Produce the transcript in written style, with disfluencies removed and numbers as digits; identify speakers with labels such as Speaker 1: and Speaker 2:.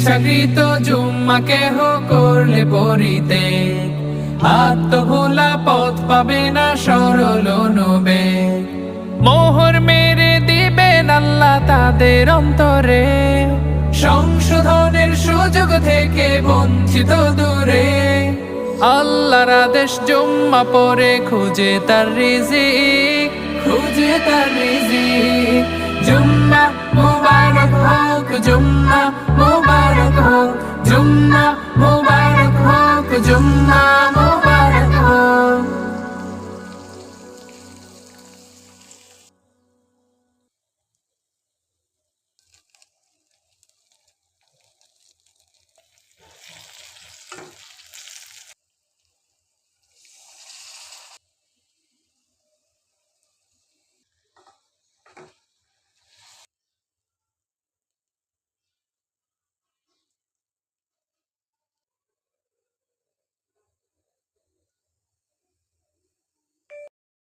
Speaker 1: শিক্ষাকৃত জুম্মা কেহ করলে পড়িতে, আত্মভোলা পথ পাবে না সরল নবে। মোহর মেরে দিবেন আল্লাহ তাদের অন্তরে, সংশোধনের সুযোগ থেকে বঞ্চিত দূরে। আল্লাহর আদেশ জুম্মা পরে খুঁজে তার রিজিক, খুঁজে তার রিজিক। জুম্মা মুবারক হোক, জুম্মা মুবারক।